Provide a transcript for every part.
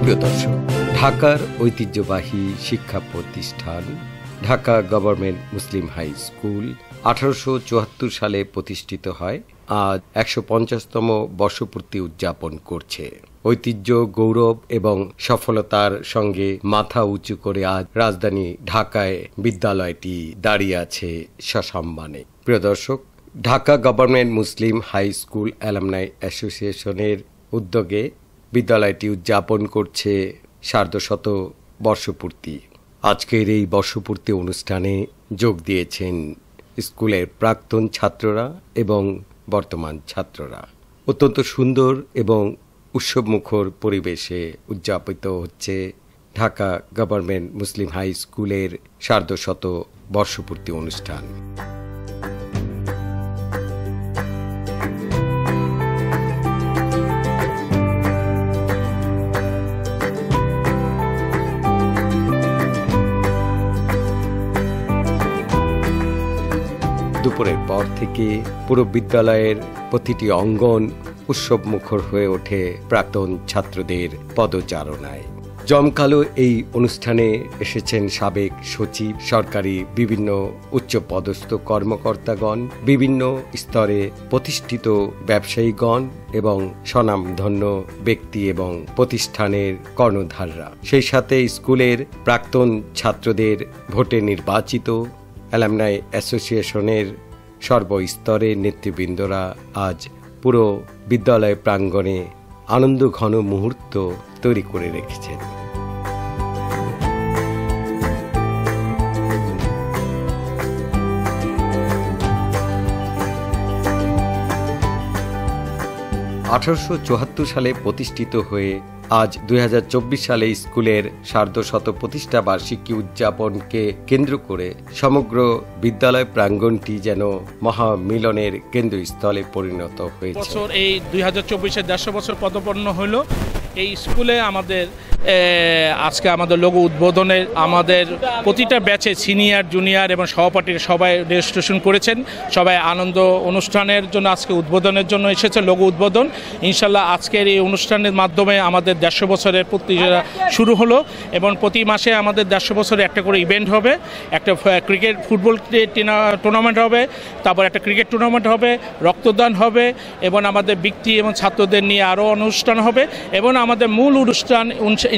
প্রিয় দর্শক, ঢাকার ঐতিহ্যবাহী শিক্ষা প্রতিষ্ঠান Dhaka government Muslim high school 1874 সালে প্রতিষ্ঠিত হয়। আজ 150তম বর্ষপূর্তি উদযাপন করছে। ঐতিহ্য, গৌরব এবং সফলতার সঙ্গে মাথা উঁচু করে আজ রাজধানী ঢাকায় বিদ্যালয়টি দাঁড়িয়ে আছে সসম্মানে। প্রিয় দর্শক, Dhaka government Muslim high school alumni অ্যাসোসিয়েশনের উদ্যোগে বিদ্যালয়টি উদযাপন করছে সার্ধশত বর্ষপূর্তি। আজকের এই বর্ষপূর্তি অনুষ্ঠানে যোগ দিয়েছেন স্কুলের প্রাক্তন ছাত্ররা এবং বর্তমান ছাত্ররা। অত্যন্ত সুন্দর এবং উৎসবমুখর পরিবেশে উদযাপিত হচ্ছে ঢাকা গভর্নমেন্ট মুসলিম হাই স্কুলের সার্ধশত বর্ষপূর্তি অনুষ্ঠান। দুপুরের পর থেকে পুরো বিদ্যালয়ের প্রতিটি অঙ্গন উৎসবমুখর হয়ে ওঠে প্রাক্তন ছাত্রদের পদচারণায়। জমকালো এই অনুষ্ঠানে এসেছেন সাবেক সচিব, সরকারি বিভিন্ন উচ্চপদস্থ কর্মকর্তাগণ, বিভিন্ন স্তরে প্রতিষ্ঠিত ব্যবসায়ীগণ এবং স্বনামধন্য ব্যক্তি এবং প্রতিষ্ঠানের কর্ণধাররা। সেই সাথে স্কুলের প্রাক্তন ছাত্রদের ভোটে নির্বাচিত অ্যালামনাই অ্যাসোসিয়েশনের সর্বস্তরের নেতৃবৃন্দরা আজ পুরো বিদ্যালয় প্রাঙ্গণে আনন্দ ঘন মুহূর্ত তৈরি করে রেখেছেন। (1874) সালে প্রতিষ্ঠিত হয়ে আজ 2024 সালে স্কুলের সার্ধশত প্রতিষ্ঠা বার্ষিকী উদযাপনকে কেন্দ্র করে সমগ্র বিদ্যালয় প্রাঙ্গণটি যেন মহামিলনের কেন্দ্রস্থলে পরিণত হয়েছে। এই 2024-এর 150 বছর পদার্পণ হলো। এই স্কুলে আমাদের আজকে আমাদের লোগো উদ্বোধনের আমাদের প্রতিটা ব্যাচে সিনিয়র, জুনিয়র এবং সহপাঠীরা সবাই রেজিস্ট্রেশন করেছেন। সবাই আনন্দ অনুষ্ঠানের জন্য আজকে উদ্বোধনের জন্য এসেছে, লোগো উদ্বোধন। ইনশাল্লাহ আজকের এই অনুষ্ঠানের মাধ্যমে আমাদের 150 বছরের প্রতিযোগিতা শুরু হলো এবং প্রতি মাসে আমাদের 150 বছরে একটা করে ইভেন্ট হবে। একটা ক্রিকেট, ফুটবল টুর্নামেন্ট হবে, তারপর একটা ক্রিকেট টুর্নামেন্ট হবে, রক্তদান হবে এবং আমাদের ব্যক্তি এবং ছাত্রদের নিয়ে আরও অনুষ্ঠান হবে এবং আমাদের মূল অনুষ্ঠান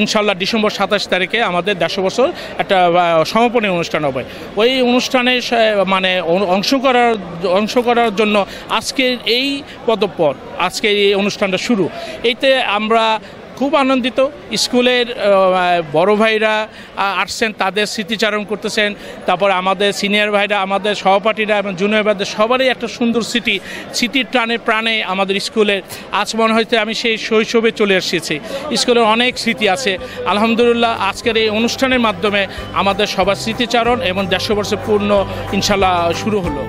ইনশাল্লাহ ডিসেম্বর 27 তারিখে আমাদের 150 বছর একটা সমাপনী অনুষ্ঠান হবে। ওই অনুষ্ঠানে মানে অংশ করার জন্য আজকের এই পদপর, আজকের এই অনুষ্ঠানটা শুরু। এইতে আমরা খুব আনন্দিত। স্কুলের বড় ভাইরা আসছেন, তাদের স্মৃতিচারণ করতেছেন। তারপর আমাদের সিনিয়র ভাইরা, আমাদের সহপাঠীরা এবং জুনিয়র ভাইদের সবারই একটা সুন্দর স্মৃতির টানে প্রাণে আমাদের স্কুলের। আজ মনে হচ্ছে আমি সেই শৈশবে চলে এসেছি। স্কুলের অনেক স্মৃতি আছে। আলহামদুলিল্লাহ আজকের এই অনুষ্ঠানের মাধ্যমে আমাদের সবার স্মৃতিচারণ এবং 150 বছর পূর্ণ ইনশাল্লাহ শুরু হলো।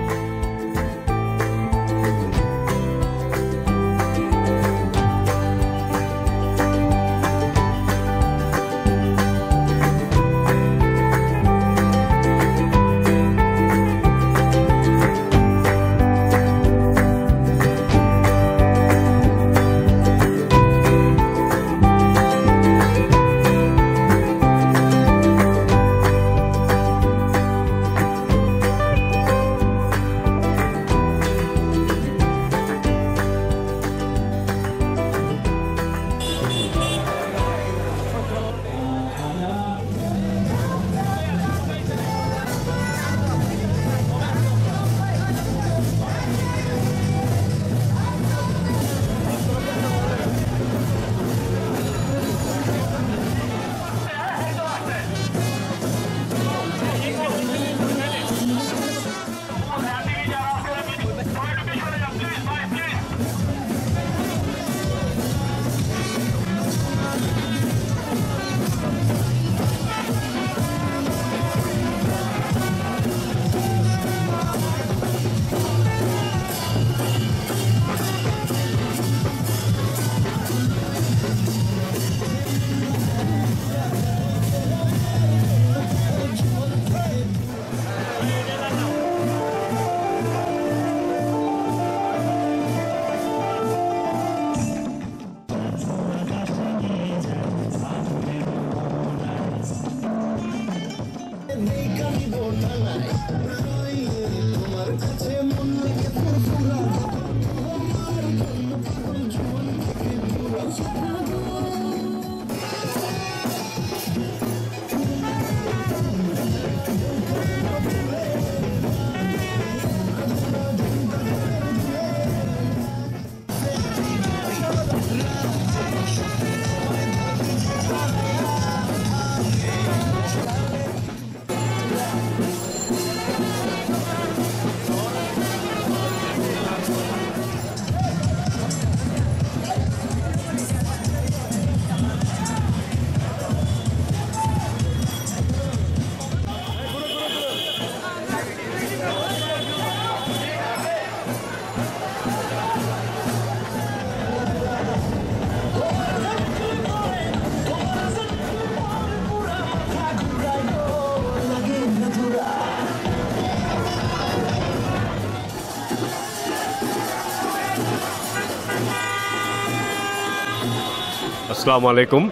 আসসালামু আলাইকুম।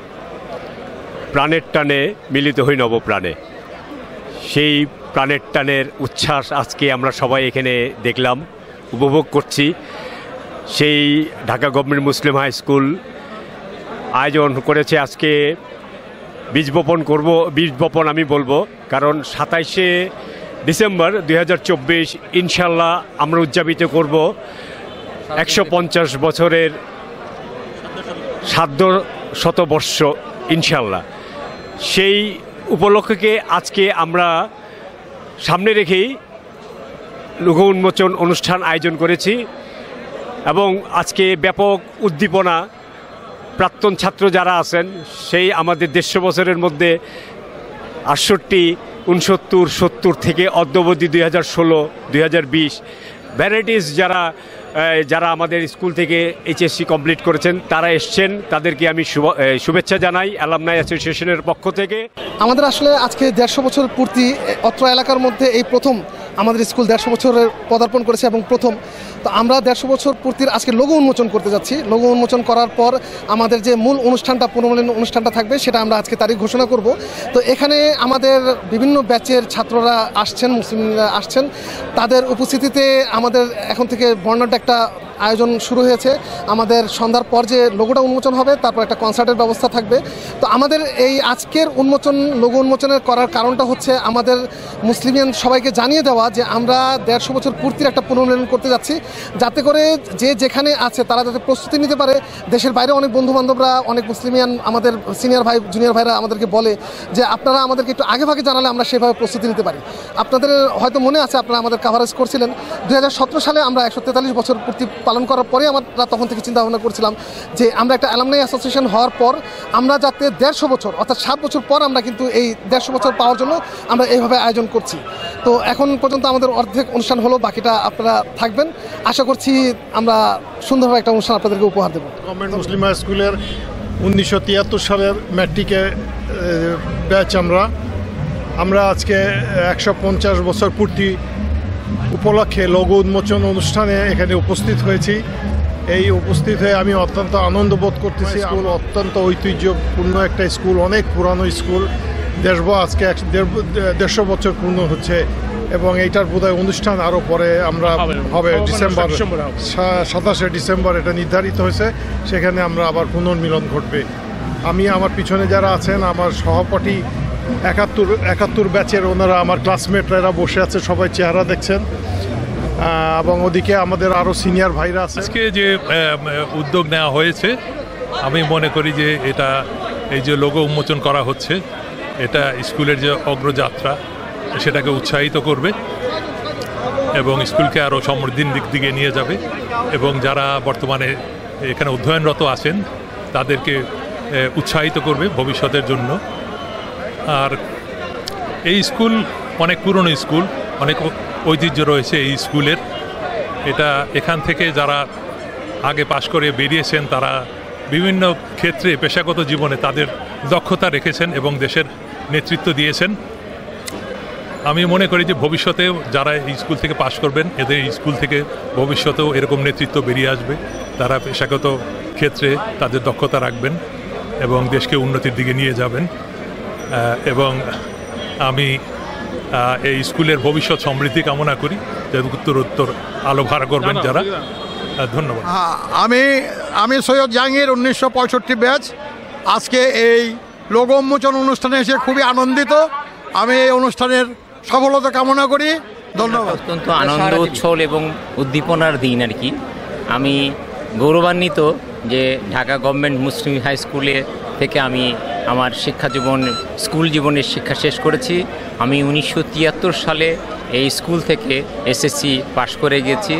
প্রাণের টানে মিলিত হই নবপ্রাণে, সেই প্রাণের টানের উচ্ছ্বাস আজকে আমরা সবাই এখানে দেখলাম, উপভোগ করছি। সেই Dhaka government Muslim high school আয়োজন করেছে আজকে বীজ বপন আমি বলবো, কারণ ২৭শে ডিসেম্বর ২০২৪ ইনশাল্লাহ আমরা উদযাপিত করব ১৫০ বছরের শতবর্ষ ইনশাল্লাহ। সেই উপলক্ষকে আজকে আমরা সামনে রেখেই লোগো উন্মোচন অনুষ্ঠান আয়োজন করেছি এবং আজকে ব্যাপক উদ্দীপনা। প্রাক্তন ছাত্র যারা আছেন, সেই আমাদের ১৫০ বছরের মধ্যে ৬৮, ৬৯, ৭০ থেকে অদ্যাবধি ২০১৬, ২০২০ ভ্যারাইটিস যারা আমাদের স্কুল থেকে এইচএসসি কমপ্লিট করেছেন তারা এসছেন, তাদেরকে আমি শুভেচ্ছা জানাই অ্যালামনাই অ্যাসোসিয়েশনের পক্ষ থেকে। আমাদের আসলে আজকে ১৫০ বছর পূর্তি, অত্র এলাকার মধ্যে এই প্রথম আমাদের স্কুল ১৫০ বছরের পদার্পণ করেছে এবং প্রথম। তো আমরা ১৫০ বছর পূর্তির আজকে লোগো উন্মোচন করতে যাচ্ছি। লোগো উন্মোচন করার পর আমাদের যে মূল অনুষ্ঠানটা, পুনর্মিলন অনুষ্ঠানটা থাকবে, সেটা আমরা আজকে তারিখ ঘোষণা করব। তো এখানে আমাদের বিভিন্ন ব্যাচের ছাত্ররা আসছেন, মুসলিমরা আসছেন, তাদের উপস্থিতিতে আমাদের এখন থেকে বর্ণাঢ্য একটা আয়োজন শুরু হয়েছে। আমাদের সন্ধ্যার পর যে লোগোটা উন্মোচন হবে, তারপর একটা কনসার্টের ব্যবস্থা থাকবে। তো আমাদের এই আজকের লোগো উন্মোচনের করার কারণটা হচ্ছে আমাদের মুসলিমিয়ান সবাইকে জানিয়ে দেওয়া যে আমরা ১৫০ বছর পূর্তির একটা পুনর্মিলন করতে যাচ্ছি, যাতে করে যে যেখানে আছে তারা যাতে প্রস্তুতি নিতে পারে। দেশের বাইরে অনেক বন্ধুবান্ধবরা, অনেক মুসলিমিয়ান আমাদের সিনিয়র ভাই, জুনিয়র ভাইরা আমাদেরকে বলে যে আপনারা আমাদেরকে একটু আগে জানালে আমরা সেভাবে প্রস্তুতি নিতে পারি। আপনাদের হয়তো মনে আছে, আপনারা আমাদের কাভারেজ করছিলেন ২০১৭ সালে আমরা ১৪৩ বছর পূর্তি পালন করার পরে আমরা তখন থেকে চিন্তা ভাবনা করছিলাম যে আমরা একটা অ্যালামনাই অ্যাসোসিয়েশন হওয়ার পর আমরা যাতে ১৫০ বছর অর্থাৎ ৭ বছর পর আমরা কিন্তু এই ১৫০ বছর পাওয়ার জন্য আমরা এইভাবে আয়োজন করছি। তো এখন পর্যন্ত আমাদের অর্ধেক অনুষ্ঠান হলো, বাকিটা আপনারা থাকবেন। আশা করছি আমরা সুন্দরভাবে একটা অনুষ্ঠান আপনাদেরকে উপহার দেবো। গভর্নমেন্ট মুসলিম হাই স্কুলের ১৯৭৩ সালের ম্যাট্রিকে ব্যাচ আমরা আজকে ১৫০ বছর পূর্তি উপলক্ষে লোগো উন্মোচন অনুষ্ঠানে এখানে উপস্থিত হয়েছি। এই উপস্থিত হয়ে আমি অত্যন্ত আনন্দ বোধ করতেছি। স্কুল অত্যন্ত ঐতিহ্যপূর্ণ একটা স্কুল, অনেক পুরানো স্কুল। আজকে ১৫০ বছর পূর্ণ হচ্ছে এবং এইটার বোধহয় অনুষ্ঠান আরও পরে আমরা হবে ডিসেম্বর, ২৭শে ডিসেম্বর এটা নির্ধারিত হয়েছে। সেখানে আমরা আবার পুনর্মিলন ঘটবে। আমি আমার পিছনে যারা আছেন, আমার সহপাঠী ৭১ ব্যাচের ওনারা, আমার ক্লাসমেটরা বসে আছে, সবাই চেহারা দেখছেন, এবং ওদিকে আমাদের আরও সিনিয়র ভাইরা আছে। আজকে যে উদ্যোগ নেওয়া হয়েছে, আমি মনে করি যে এটা, এই যে লোগো উন্মোচন করা হচ্ছে, এটা স্কুলের যে অগ্রযাত্রা সেটাকে উৎসাহিত করবে এবং স্কুলকে আরও সমৃদ্ধির দিকে নিয়ে যাবে এবং যারা বর্তমানে এখানে অধ্যয়নরত আছেন তাদেরকে উৎসাহিত করবে ভবিষ্যতের জন্য। আর এই স্কুল অনেক পুরনো স্কুল, অনেক ঐতিহ্য রয়েছে এই স্কুলের। এখান থেকে যারা আগে পাশ করে বেরিয়েছেন তারা বিভিন্ন ক্ষেত্রে পেশাগত জীবনে তাদের দক্ষতা রেখেছেন এবং দেশের নেতৃত্ব দিয়েছেন। আমি মনে করি যে ভবিষ্যতেও যারা এই স্কুল থেকে পাশ করবেন, এদের এই স্কুল থেকে ভবিষ্যতেও এরকম নেতৃত্ব বেরিয়ে আসবে। তারা পেশাগত ক্ষেত্রে তাদের দক্ষতা রাখবেন এবং দেশকে উন্নতির দিকে নিয়ে যাবেন। এবং আমি এই স্কুলের ভবিষ্যৎ সমৃদ্ধি কামনা করি, যে উত্তরোত্তর আলো ভার করবেন যারা। ধন্যবাদ। আমি সৈয়দ জাহাঙ্গীর, ১৯৬৫ ব্যাচ। আজকে এই লোগো উন্মোচন অনুষ্ঠানে এসে খুবই আনন্দিত। আমি এই অনুষ্ঠানের সফলতা কামনা করি। ধন্যবাদ। অত্যন্ত আনন্দ উৎসব এবং উদ্দীপনার দিন আর কি। আমি গৌরবান্বিত যে ঢাকা গভর্নমেন্ট মুসলিম হাই স্কুলে থেকে আমি আমার স্কুল জীবনের শিক্ষা শেষ করেছি। আমি ১৯৭৩ সালে এই স্কুল থেকে এসএসসি পাশ করে গেছি।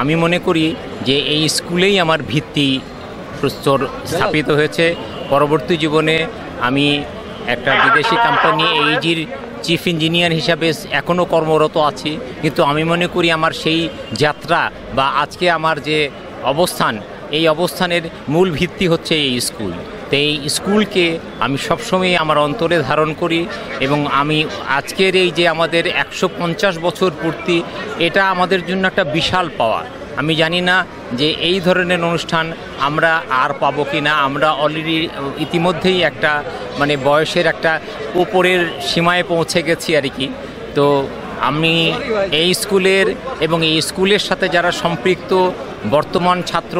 আমি মনে করি যে এই স্কুলেই আমার ভিত্তি প্রস্তর স্থাপিত হয়েছে। পরবর্তী জীবনে আমি একটা বিদেশি কোম্পানি এইজির চিফ ইঞ্জিনিয়ার হিসাবে এখনও কর্মরত আছি, কিন্তু আমি মনে করি আমার সেই যাত্রা বা আজকে আমার যে অবস্থান, এই অবস্থানের মূল ভিত্তি হচ্ছে এই স্কুল। তো এই স্কুলকে আমি সবসময় আমার অন্তরে ধারণ করি এবং আমি আজকের এই যে আমাদের ১৫০ বছর পূর্তি, এটা আমাদের জন্য একটা বিশাল পাওয়া। আমি জানি না যে এই ধরনের অনুষ্ঠান আমরা আর পাবো কি না। আমরা অলরেডি ইতিমধ্যেই একটা মানে বয়সের একটা উপরের সীমায় পৌঁছে গেছি আর কি। তো আমি এই স্কুলের এবং এই স্কুলের সাথে যারা সম্পৃক্ত বর্তমান ছাত্র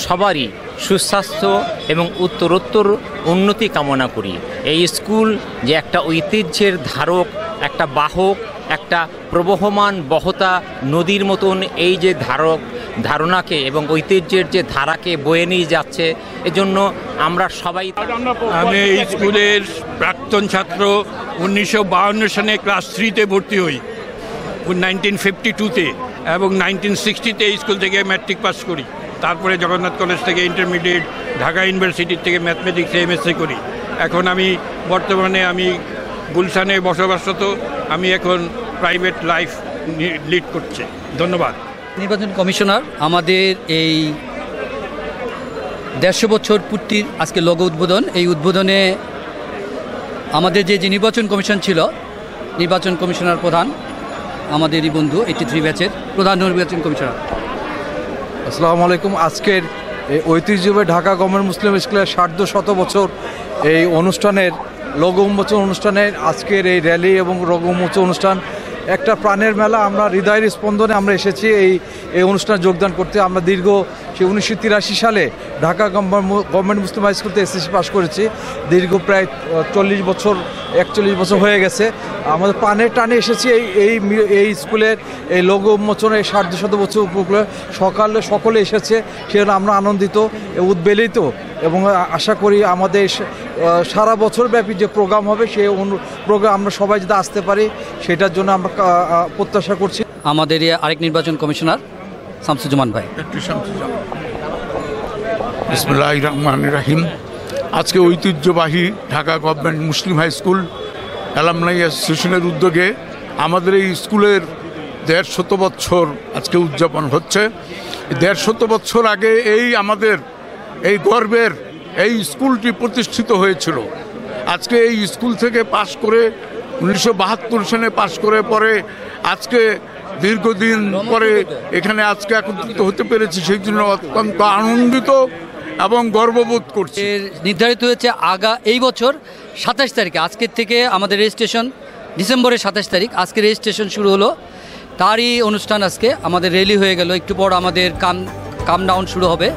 সবারই সুস্বাস্থ্য এবং উত্তরোত্তর উন্নতি কামনা করি। এই স্কুল যে একটা ঐতিহ্যের ধারক, একটা বাহক, একটা প্রবহমান বহতা নদীর মতন এই যে ধারণাকে এবং ঐতিহ্যের যে ধারাকে বয়ে নিয়ে যাচ্ছে, এজন্য আমরা সবাই। আমি এই স্কুলের প্রাক্তন ছাত্র। 1952 সালে ক্লাস 3-তে ভর্তি হই, 1952-তে, এবং 1960-তে এই স্কুল থেকে ম্যাট্রিক পাস করি। তারপরে জগন্নাথ কলেজ থেকে ইন্টারমিডিয়েট, ঢাকা ইউনিভার্সিটির থেকে ম্যাথমেটিক্সে MSc করি। এখন আমি বর্তমানে গুলশানে বসবাসরত। আমি এখন প্রাইভেট লাইফ লিড করছি। ধন্যবাদ। নির্বাচন কমিশনার আমাদের এই 150 বছর পূর্তির আজকে লোগো উদ্বোধন। এই উদ্বোধনে আমাদের যে নির্বাচন কমিশন ছিল, নির্বাচন কমিশনার প্রধান আমাদেরই বন্ধু 83 ব্যাচের প্রধান নির্বাচন কমিশনার। আসসালামু আলাইকুম। আজকের এই ঐতিহ্যবাহী ঢাকা গভর্নমেন্ট মুসলিম স্কুলের 150 বছর এই অনুষ্ঠানের লোগো উন্মোচন অনুষ্ঠানের আজকের এই র্যালি এবং লোগো উন্মোচন অনুষ্ঠান একটা প্রাণের মেলা। আমরা হৃদয়ের স্পন্দনে আমরা এসেছি এই অনুষ্ঠানে যোগদান করতে। আমরা দীর্ঘ 1983 সালে Dhaka government Muslim high school থেকে SSC পাস করেছি। দীর্ঘ প্রায় 41 বছর হয়ে গেছে। আমাদের প্রাণের টানে এসেছি এই স্কুলের এই লোগো উন্মোচনের 150 বছর উপলক্ষে সকলে এসেছে, সেজন্য আমরা আনন্দিত, উদ্বেলিত, এবং আশা করি আমাদের সারা বছর ব্যাপী যে প্রোগ্রাম হবে সেই প্রোগ্রাম আমরা সবাই যদি আসতে পারি সেটার জন্য আমরা প্রত্যাশা করছি। আমাদের আরেক নির্বাচন কমিশনার শামসুজ্জামান ভাই। বিসমিল্লাহির রহমানির রহিম। আজকে ঐতিহ্যবাহী Dhaka government Muslim high school alumni অ্যাসোসিয়েশনের উদ্যোগে আমাদের এই স্কুলের 150 বছর আজকে উদযাপন হচ্ছে। 150 বছর আগে আমাদের এই গর্বের এই স্কুলটি প্রতিষ্ঠিত হয়েছিল। আজকে এই স্কুল থেকে পাশ করে 1972 সালে পাশ করে পরে আজকে দীর্ঘদিন পরে এখানে আজকে একত্রিত হতে পেরেছি, সেই জন্য অত্যন্ত আনন্দিত এবং গর্ববোধ করছি। নির্ধারিত হয়েছে এই বছর 27 তারিখে, আজকের থেকে আমাদের রেজিস্ট্রেশন ডিসেম্বরের 27 তারিখ আজকে রেজিস্ট্রেশন শুরু হলো। তারই অনুষ্ঠান আজকে আমাদের র্যালি হয়ে গেল, একটু পর আমাদের কাম ডাউন শুরু হবে।